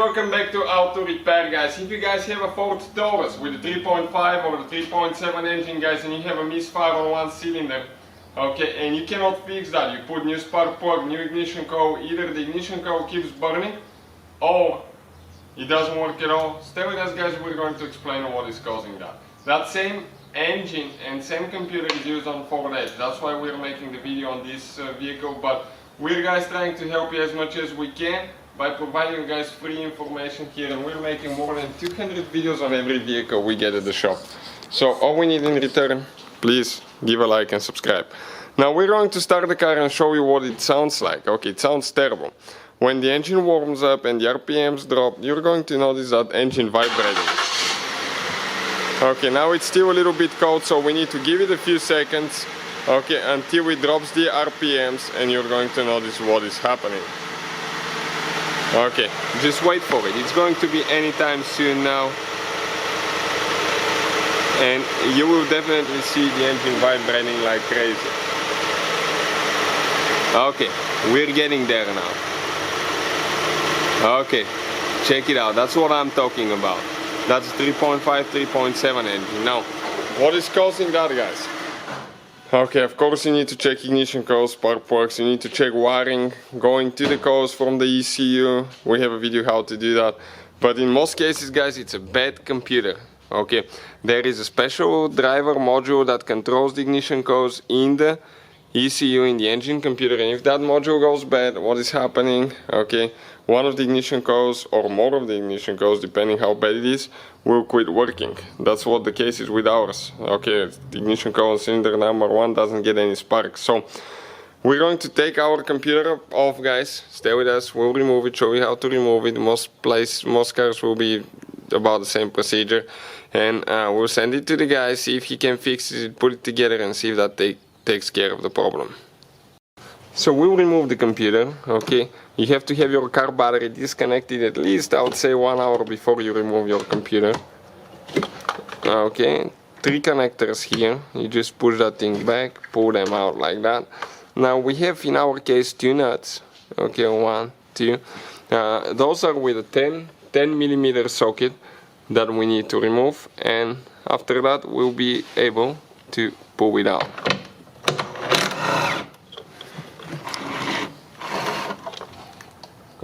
welcome back to Auto Repair, guys. If you guys have a Ford Taurus with a 3.5 or a 3.7 engine, guys, and you have a misfire on one cylinder, okay, and you cannot fix that, you put new spark plug, new ignition coil, either the ignition coil keeps burning or it doesn't work at all, stay with us, guys. We're going to explain what is causing that. That same engine and same computer is used on Ford Edge. That's why we're making the video on this vehicle, but we're guys trying to help you as much as we can by providing you guys free information here, and we're making more than 200 videos on every vehicle we get at the shop. So all we need in return, please give a like and subscribe. Now we're going to start the car and show you what it sounds like. Okay, it sounds terrible. When the engine warms up and the RPMs drop, you're going to notice that engine vibrating. Okay, now it's still a little bit cold, so we need to give it a few seconds, okay, until it drops the RPMs, and you're going to notice what is happening. Okay, just wait for it. It's going to be anytime soon now, and you will definitely see the engine vibrating like crazy. Okay, we're getting there now. Okay, check it out. That's what I'm talking about. That's 3.5, 3.7 engine. Now, what is causing that, guys? Okay, of course you need to check ignition coils, spark plugs, you need to check wiring, going to the coils from the ECU. We have a video how to do that. But in most cases, guys, it's a bad computer. Okay, there is a special driver module that controls the ignition coils in the ECU, in the engine computer, and if that module goes bad, what is happening? Okay, one of the ignition coils or more of the ignition coils, depending how bad it is, will quit working. That's what the case is with ours. Okay, the ignition coil on cylinder number 1 doesn't get any sparks. So we're going to take our computer off, guys. Stay with us. We'll remove it, show you how to remove it. Most cars will be about the same procedure, and we'll send it to the guy, see if he can fix it, put it together, and see if that takes care of the problem. So we'll remove the computer. Okay, you have to have your car battery disconnected at least, I would say, 1 hour before you remove your computer. Okay, 3 connectors here. You just push that thing back, pull them out like that. Now we have, in our case, 2 nuts. Okay, 1, 2. Those are with a 10 millimeter socket that we need to remove, and after that we'll be able to pull it out.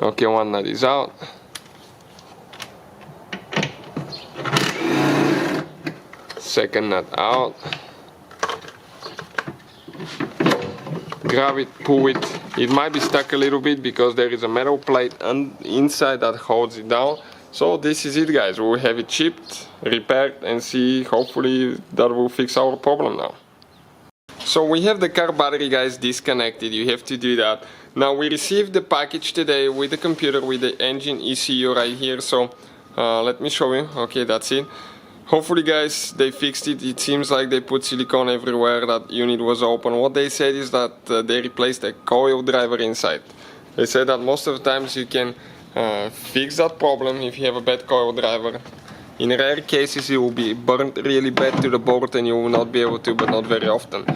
Okay, 1 nut is out. Second nut out. Grab it, pull it. It might be stuck a little bit because there is a metal plate inside that holds it down. So this is it, guys. We'll have it shipped, repaired, and see, hopefully that will fix our problem now. So we have the car battery, guys, disconnected. You have to do that. Now we received the package today with the computer, with the engine ECU right here. So let me show you. Okay, that's it. Hopefully, guys, they fixed it. It seems like they put silicone everywhere. That unit was open. What they said is that they replaced a coil driver inside. They said that most of the times you can fix that problem if you have a bad coil driver. In rare cases it will be burned really bad to the board and you will not be able to, but not very often.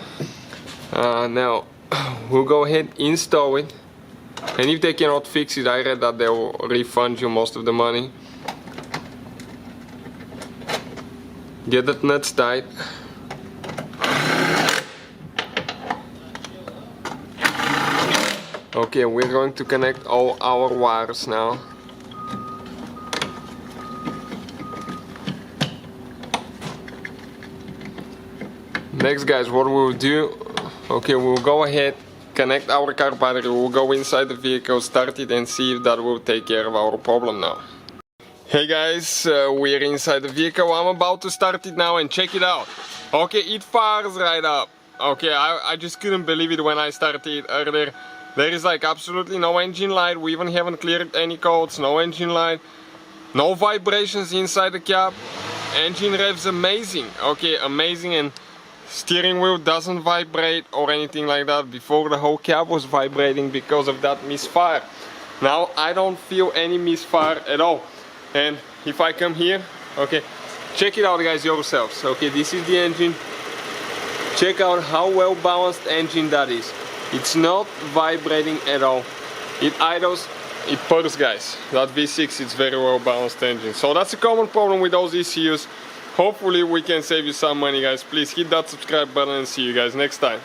Now we'll go ahead, install it, and if they cannot fix it, I read that they will refund you most of the money. Get that nuts tight. Okay, we're going to connect all our wires now. Next, guys, what we'll do, okay, we'll go ahead, connect our car battery, we'll go inside the vehicle, start it, and see if that will take care of our problem now. Hey guys, we're inside the vehicle. I'm about to start it now, and check it out. Okay, it fires right up. Okay, I just couldn't believe it when I started it earlier. There is like absolutely no engine light. We even haven't cleared any codes, no engine light, no vibrations inside the cab. Engine revs amazing. Okay, amazing, and steering wheel doesn't vibrate or anything like that. Before, the whole cab was vibrating because of that misfire. Now I don't feel any misfire at all. And if I come here, okay, check it out, guys, yourselves. Okay, this is the engine. Check out how well balanced engine that is. It's not vibrating at all. It idles it purrs, guys. That V6, it's very well balanced engine. So that's a common problem with those ECUs. Hopefully we can save you some money, guys. Please hit that subscribe button and see you guys next time.